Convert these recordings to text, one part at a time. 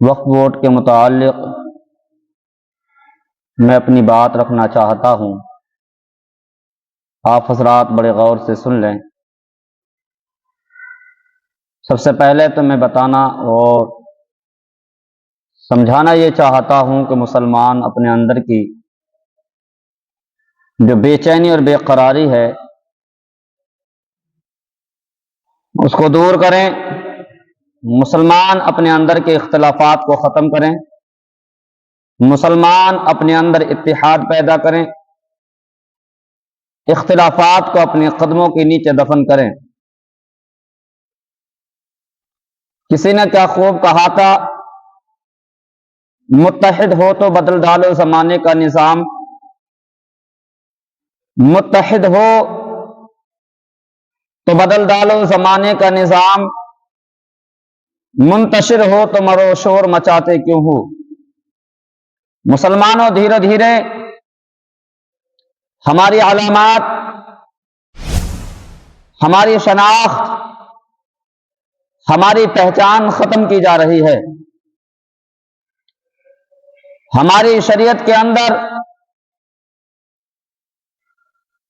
وقف بورڈ کے متعلق میں اپنی بات رکھنا چاہتا ہوں۔ آپ حضرات بڑے غور سے سن لیں۔ سب سے پہلے تو میں بتانا اور سمجھانا یہ چاہتا ہوں کہ مسلمان اپنے اندر کی جو بے چینی اور بے قراری ہے اس کو دور کریں۔ مسلمان اپنے اندر کے اختلافات کو ختم کریں۔ مسلمان اپنے اندر اتحاد پیدا کریں۔ اختلافات کو اپنے قدموں کے نیچے دفن کریں۔ کسی نے کیا خوب کہا تھا، متحد ہو تو بدل ڈالو زمانے کا نظام، متحد ہو تو بدل ڈالو زمانے کا نظام، منتشر ہو تو مرو شور مچاتے کیوں ہو۔ مسلمانوں دھیرے دھیرے ہماری علامات، ہماری شناخت، ہماری پہچان ختم کی جا رہی ہے۔ ہماری شریعت کے اندر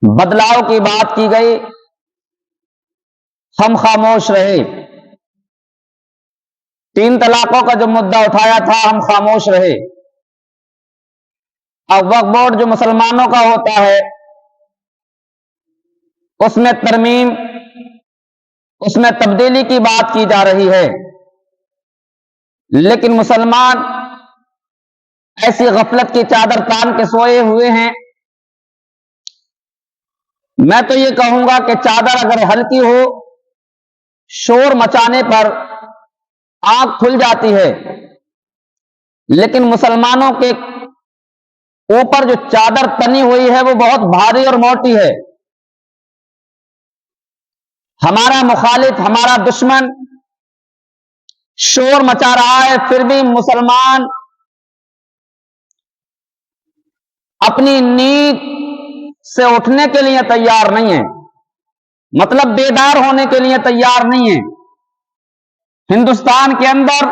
بدلاؤ کی بات کی گئی، ہم خاموش رہے۔ 3 طلاقوں کا جو مدعا اٹھایا تھا ہم خاموش رہے۔ اب وقف بورڈ جو مسلمانوں کا ہوتا ہے اس میں ترمیم، اس میں تبدیلی کی بات کی جا رہی ہے، لیکن مسلمان ایسی غفلت کی چادر تان کے سوئے ہوئے ہیں۔ میں تو یہ کہوں گا کہ چادر اگر ہلکی ہو، شور مچانے پر آنکھ کھل جاتی ہے، لیکن مسلمانوں کے اوپر جو چادر تنی ہوئی ہے وہ بہت بھاری اور موٹی ہے۔ ہمارا مخالف، ہمارا دشمن شور مچا رہا ہے، پھر بھی مسلمان اپنی نیند سے اٹھنے کے لیے تیار نہیں ہے، مطلب بیدار ہونے کے لیے تیار نہیں ہے۔ ہندوستان کے اندر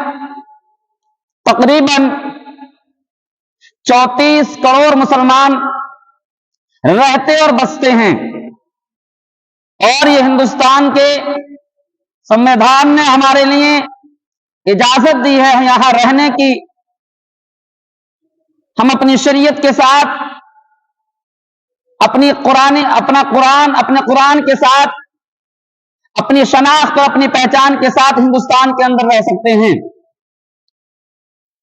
تقریباً 34 کروڑ مسلمان رہتے اور بستے ہیں، اور یہ ہندوستان کے سنویدھان نے ہمارے لیے اجازت دی ہے یہاں رہنے کی۔ ہم اپنی شریعت کے ساتھ، اپنے قرآن کے ساتھ، اپنی شناخت اور اپنی پہچان کے ساتھ ہندوستان کے اندر رہ سکتے ہیں۔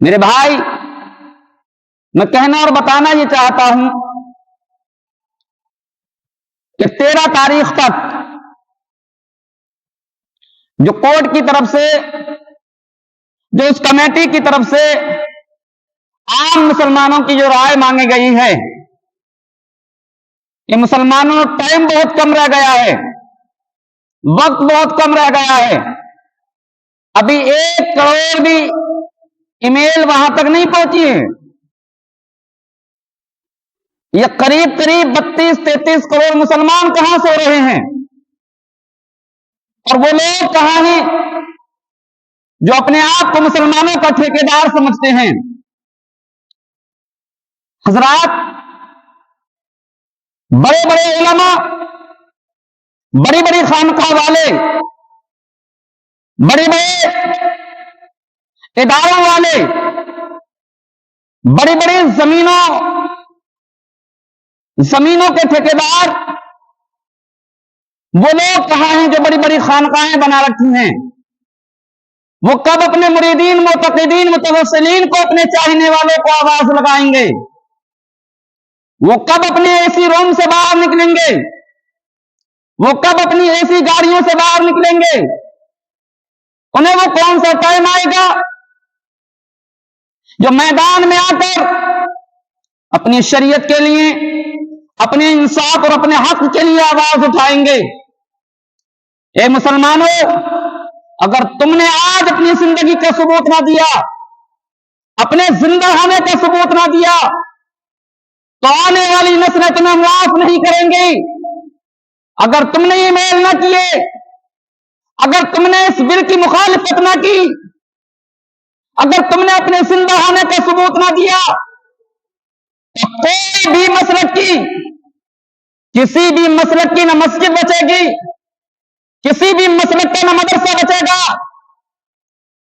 میرے بھائی، میں کہنا اور بتانا یہ چاہتا ہوں کہ 13 تاریخ تک جو کورٹ کی طرف سے، جو اس کمیٹی کی طرف سے عام مسلمانوں کی جو رائے مانگی گئی ہے، یہ مسلمانوں ٹائم بہت کم رہ گیا ہے، وقت بہت کم رہ گیا ہے۔ ابھی 1 کروڑ بھی ای میل وہاں تک نہیں پہنچی ہے۔ یہ قریب 32-33 کروڑ مسلمان کہاں سو رہے ہیں، اور وہ لوگ کہاں ہیں جو اپنے آپ کو مسلمانوں کا ٹھیکیدار سمجھتے ہیں۔ حضرات، بڑے بڑے علماء، بڑی بڑی خانقاہ والے، بڑے بڑے اداروں والے، بڑی بڑی زمینوں کے ٹھیکیدار، وہ لوگ کہاں ہیں جو بڑی بڑی خانقاہیں بنا رکھی ہیں؟ وہ کب اپنے مریدین، معتقدین، متوسلین کو، اپنے چاہنے والوں کو آواز لگائیں گے؟ وہ کب اپنے ایسی روم سے باہر نکلیں گے؟ وہ کب اپنی ایسی گاڑیوں سے باہر نکلیں گے؟ انہیں وہ کون سا ٹائم آئے گا جو میدان میں آ کر اپنی شریعت کے لیے، اپنے انصاف اور اپنے حق کے لیے آواز اٹھائیں گے؟ اے مسلمانوں، اگر تم نے آج اپنی زندگی کا ثبوت نہ دیا، اپنے زندہ ہونے کا ثبوت نہ دیا، تو آنے والی نسلیں تمہیں معاف نہیں کریں گی۔ اگر تم نے ای میل نہ کیے، اگر تم نے اس بل کی مخالفت نہ کی، اگر تم نے اپنے زندہ ہونے کا ثبوت نہ دیا تو کوئی بھی مسلک کی، کسی بھی مسلک کی نہ مسجد بچے گی، کسی بھی مسلک کا نہ مدرسہ بچے گا،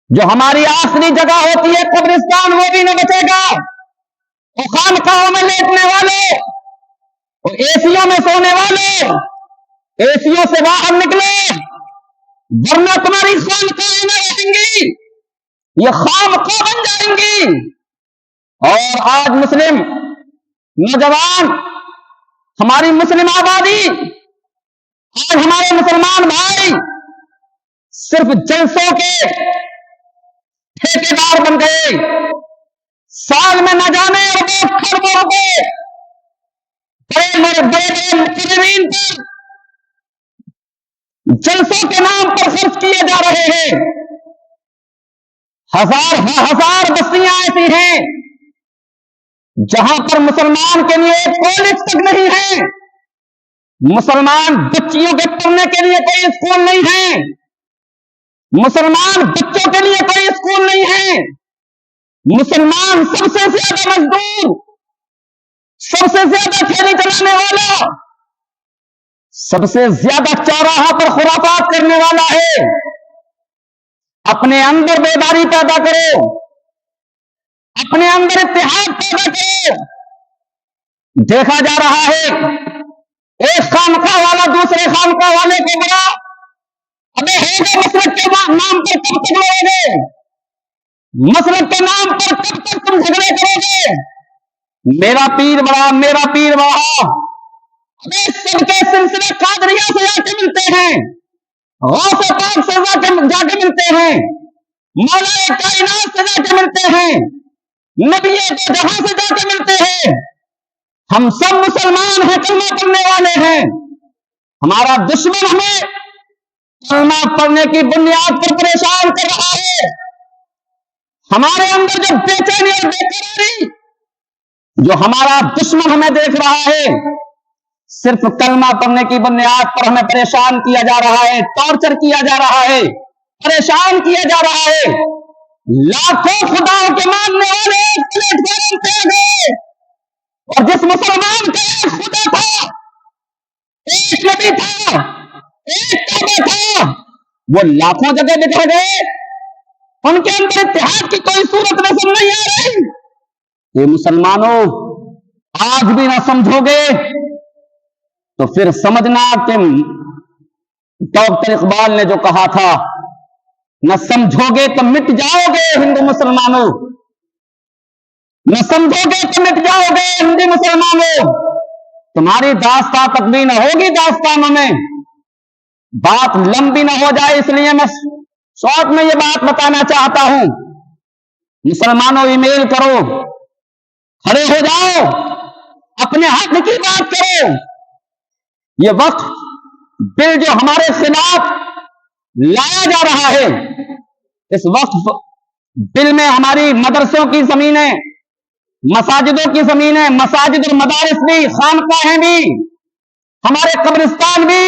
جو ہماری آخری جگہ ہوتی ہے قبرستان وہ بھی نہ بچے گا۔ وہ خانقاہوں میں لیٹنے والے، وہ اے سیوں میں سونے والے، اے سیوں سے باہر نکلے، ورنہ تمہاری خانقاہیں نہ رہیں گی، یہ خانقاہ بن جائیں گی۔ اور آج مسلم نوجوان، ہماری مسلم آبادی، آج ہمارے مسلمان بھائی صرف جلسوں کے ٹھیکیدار بن گئے۔ سال میں نہ جانے اربوں کھربوں روپے بڑے بڑے مقررین پر جلسوں کے نام پر خرچ کیے جا رہے ہیں۔ ہزار بستیاں ایسی ہیں جہاں پر مسلمان کے لیے ایک کالج تک نہیں ہے، مسلمان بچیوں کے پڑھنے کے لیے کوئی اسکول نہیں ہے، مسلمان بچوں کے لیے کوئی اسکول نہیں ہے۔ مسلمان سب سے زیادہ مزدور، سب سے زیادہ ٹھیلی چلانے والا، سب سے زیادہ چوراہا پر خرافات کرنے والا ہے۔ اپنے اندر بیداری پیدا کرو، اپنے اندر اتحاد پیدا کرو۔ دیکھا جا رہا ہے ایک خانقاہ والا دوسرے خانقاہ والے کو بڑا ابے ہوگا مسلک کے نام پر کب تک لڑو گے؟ مسلک کے نام پر کب تک تم جھگڑے کرو گے؟ میرا پیر بڑا، میرا پیر بڑا، ابے سب کے سلسلے قادریہ سے جا کے ملتے ہیں، غوث پاک سے جا کے ملتے ہیں، مولا کائنات سے جا کے ملتے ہیں، نبی تو جہاں سے جا کے ملتے ہیں۔ ہم سب مسلمان ہیں، کلمہ پڑھنے والے ہیں۔ ہمارا دشمن ہمیں کلمہ پڑھنے کی بنیاد پر پریشان کر رہا ہے۔ ہمارے اندر جو بے چینی اور بے قراری جو ہمارا دشمن ہمیں دیکھ رہا ہے، صرف کلمہ پڑھنے کی بنیاد پر ہمیں پریشان کیا جا رہا ہے، ٹارچر کیا جا رہا ہے، پریشان کیا جا رہا ہے۔ لاکھوں خداؤں کے ماننے والے ایک پلیٹ فارم پہ آ گئے، اور جس مسلمان کا ایک خدا تھا، ایک نبی تھا، ایک کعبہ تھا، وہ لاکھوں جگہ بکھر گئے۔ ان کے اندر اتحاد کی کوئی صورت نظر نہیں آ رہی۔ یہ مسلمانوں آج بھی نہ سمجھو گے تو پھر سمجھنا کہ ڈاکٹر اقبال نے جو کہا تھا، نہ سمجھو گے تو مٹ جاؤ گے ہندو مسلمانوں، نہ سمجھو گے تو مٹ جاؤ گے ہندو مسلمانوں۔ تمہاری داستان تک بھی نہ ہوگی داستانوں میں، بات لمبی نہ ہو جائے اس لیے میں شارٹ میں یہ بات بتانا چاہتا ہوں۔ مسلمانوں ای میل کرو، کھڑے ہو جاؤ، اپنے حق کی بات کرو۔ یہ وقت بل جو ہمارے خلاف لایا جا رہا ہے، اس وقت بل میں ہماری مدرسوں کی زمینیں، مساجدوں کی زمینیں، مساجد اور مدارس بھی، خانقاہیں بھی، ہمارے قبرستان بھی،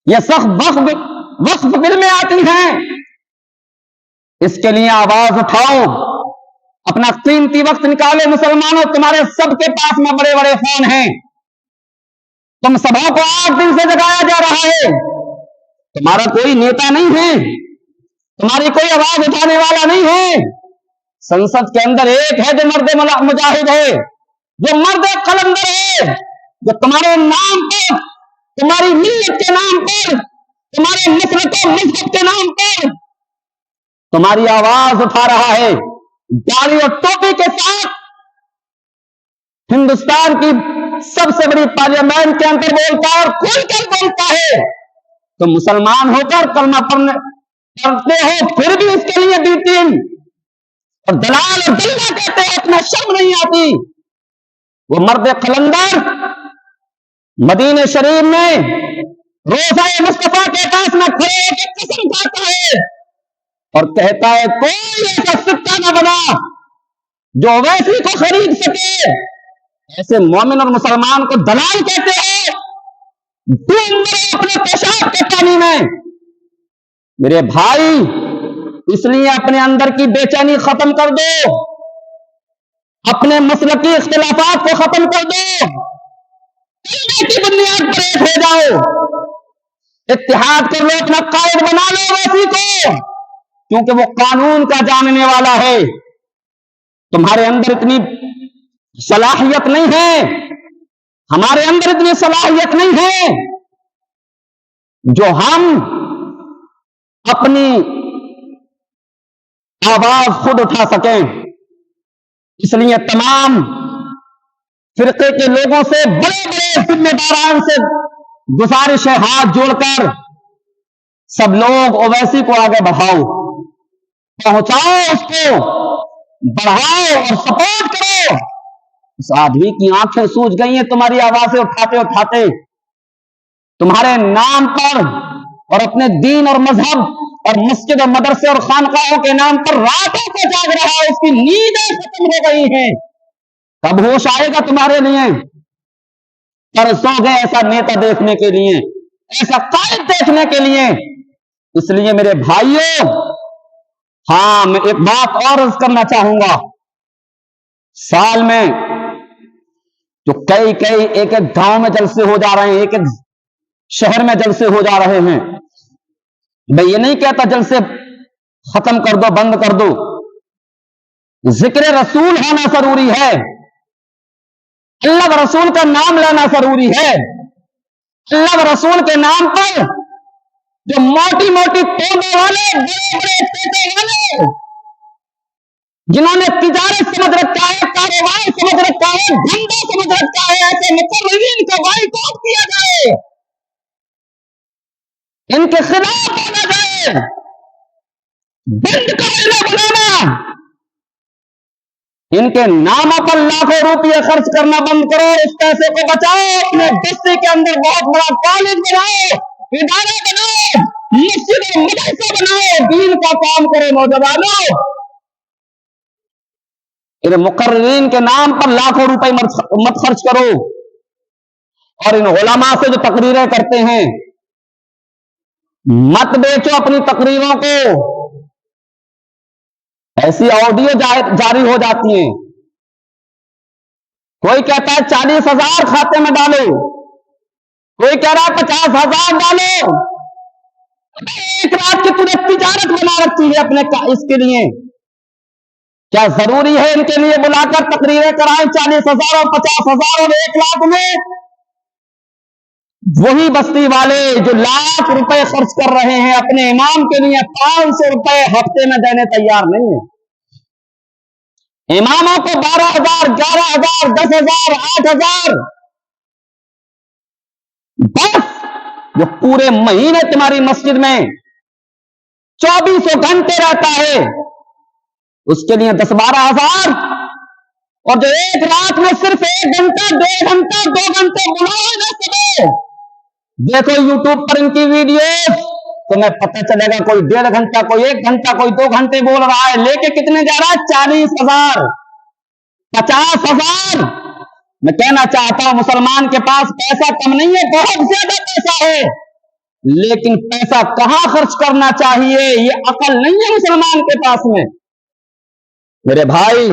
یہ سخت وقف بل میں آتی ہیں۔ اس کے لیے آواز اٹھاؤ، اپنا قیمتی وقت نکالے۔ مسلمانوں تمہارے سب کے پاس میں بڑے بڑے فون ہیں، تم سبھا کو 8 دن سے جگایا جا رہا ہے، تمہارا کوئی نیتا نہیں ہے، تمہاری کوئی آواز اٹھانے والا نہیں ہے۔ سنسد کے اندر ایک ہے جو مرد مجاہد ہے، جو مرد قلندر ہے، جو تمہارے نام پر، تمہاری ملت کے نام پر، تمہارے مسلک و مذہب کے نام پر تمہاری آواز اٹھا رہا ہے، داڑھی اور ٹوپی کے ساتھ ہندوستان کی سب سے بڑی پارلیمنٹ کے اندر بولتا ہے اور کھل کر بولتا ہے۔ تو مسلمان ہو کر کلمہ پڑھتے ہو، پھر بھی اس کے لیے بیٹین اور دلال اور دلہ کہتے ہیں، اتنا شرم نہیں آتی۔ وہ مرد قلندر مدینہ شریف میں روزہ مصطفیٰ کے پاس میں کھڑے ہو کے قسم کھاتا ہے اور کہتا ہے کوئی ایسا سکہ نہ بنا جو اویسی کو خرید سکے۔ ایسے مومن اور مسلمان کو دلال کہتے ہیں، ڈوب مرو اپنے پیشاب کے پانی میں۔ میرے بھائی، اس لیے اپنے اندر کی بے چینی ختم کر دو، اپنے مسلکی اختلافات کو ختم کر دو، کلمے کی بنیاد پر ایک ہو جاؤ، اتحاد کر لو، اپنا قائد بنا لو ویسی کو، کیونکہ وہ قانون کا جاننے والا ہے۔ تمہارے اندر اتنی صلاحیت نہیں ہے، ہمارے اندر اتنی صلاحیت نہیں ہے جو ہم اپنی آواز خود اٹھا سکیں۔ اس لیے تمام فرقے کے لوگوں سے، بڑے بڑے ذمہ داران سے گزارش ہے، ہاتھ جوڑ کر سب لوگ اویسی کو آگے بڑھاؤ، پہنچاؤ، اس کو بڑھاؤ اور سپورٹ کرو۔ اس آدمی کی آنکھیں سوج گئی ہیں تمہاری آوازیں اٹھاتے اٹھاتے، تمہارے نام پر اور اپنے دین اور مذہب اور مسجد اور مدرسے اور خانقاہوں کے نام پر راتوں کو جاگ رہا ہے، اس کی نیندیں ختم ہو گئی ہیں۔ کب ہوش آئے گا تمہارے لیے؟ ترسو گے ایسا نیتا دیکھنے کے لیے، ایسا قائد دیکھنے کے لیے۔ اس لیے میرے بھائیوں، ہاں میں ایک بات اور عرض کرنا چاہوں گا، سال میں جو ایک ایک گاؤں میں جلسے ہو جا رہے ہیں، ایک ایک شہر میں جلسے ہو جا رہے ہیں، میں یہ نہیں کہتا جلسے ختم کر دو، بند کر دو، ذکر رسول ہونا ضروری ہے، اللہ و رسول کا نام لینا ضروری ہے۔ اللہ و رسول کے نام پر جو موٹی موٹی توبے والے، بڑے بڑے پیسے والے، جنہوں نے تجارت سمجھ رکھا ہے، کاروبار سمجھ رکھا ہے، دھندا سمجھ رکھا ہے، ایسے مقررین کا بائیکاٹ کیا جائے، ان کے خلاف ہونا جائے، بند کا مہینہ بنانا، ان کے ناموں پر لاکھوں روپیے خرچ کرنا بند کرو، اس پیسے کو بچاؤ، اپنے بستی کے اندر بہت بڑا کالج بناؤ، ادارہ بناؤ، مسجد اور مدرسہ بناؤ، دین کا کام کرو نوجوانوں۔ ان مقررین کے نام پر لاکھوں روپے مت خرچ کرو، اور ان علماء سے جو تقریریں کرتے ہیں مت بیچو اپنی تقریروں کو، ایسی آڈیو جاری ہو جاتی ہیں، کوئی کہتا ہے 40,000 کھاتے میں ڈالو، کوئی کہہ رہا ہے 50,000 ڈالو، ایک رات کی تجھے تجارت بنا رکھی ہے اپنے اس کے لیے۔ کیا ضروری ہے ان کے لیے بلا کر تقریریں کرائیں 40,000 اور 50,000 اور 1,00,000 میں؟ وہی بستی والے جو لاکھ روپے خرچ کر رہے ہیں اپنے امام کے لیے 500 روپے ہفتے میں دینے تیار نہیں ہیں۔ اماموں کو 12,000، 11,000، 10,000، 8,000، بس جو پورے مہینے تمہاری مسجد میں 2400 گھنٹے رہتا ہے، اس کے لیے 10-12,000، اور جو ایک رات میں صرف 1 گھنٹہ، 2 گھنٹہ، 2 گھنٹے بلاؤ نہ سکے، دیکھو یوٹیوب پر ان کی ویڈیوز، تمہیں پتہ چلے گا کوئی 1.5 گھنٹہ، کوئی 1 گھنٹہ، کوئی 2 گھنٹے بول رہا ہے، لے کے کتنے جا رہا ہے؟ 40,000، 50,000۔ میں کہنا چاہتا ہوں مسلمان کے پاس پیسہ کم نہیں ہے، بہت زیادہ پیسہ ہے، لیکن پیسہ کہاں خرچ کرنا چاہیے یہ عقل نہیں ہے مسلمان کے پاس میں۔ میرے بھائی،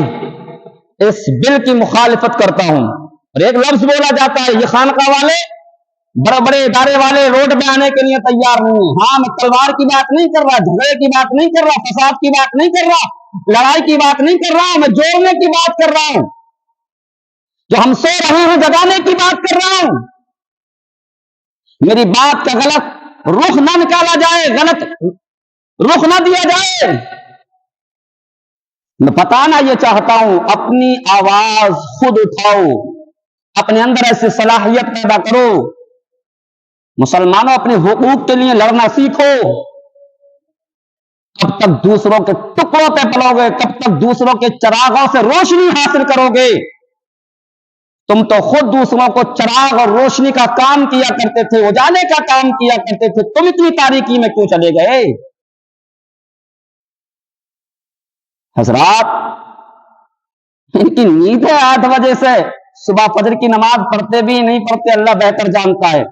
اس بل کی مخالفت کرتا ہوں، اور ایک لفظ بولا جاتا ہے، یہ خانقاہ والے، بڑے بڑے ادارے والے روڈ پہ آنے کے لیے تیار نہیں ہیں۔ ہاں، میں تلوار کی بات نہیں کر رہا، جھگڑے کی بات نہیں کر رہا، فساد کی بات نہیں کر رہا، لڑائی کی بات نہیں کر رہا، میں جوڑنے کی بات کر رہا ہوں، جو ہم سو رہے ہیں جگانے کی بات کر رہا ہوں۔ میری بات کا غلط رخ نہ نکالا جائے، غلط رخ نہ دیا جائے۔ میں بتانا یہ چاہتا ہوں، اپنی آواز خود اٹھاؤ، اپنے اندر ایسی صلاحیت پیدا کرو۔ مسلمانوں، اپنے حقوق کے لیے لڑنا سیکھو۔ کب تک دوسروں کے ٹکڑوں پہ پلو گے؟ کب تک دوسروں کے چراغوں سے روشنی حاصل کرو گے؟ تم تو خود دوسروں کو چراغ اور روشنی کا کام کیا کرتے تھے، اجالے کا کام کیا کرتے تھے، تم اتنی تاریکی میں کیوں چلے گئے؟ حضرات، ان کی نیند ہے 8 بجے سے، صبح فجر کی نماز پڑھتے بھی نہیں پڑھتے، اللہ بہتر جانتا ہے،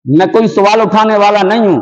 میں کوئی سوال اٹھانے والا نہیں ہوں،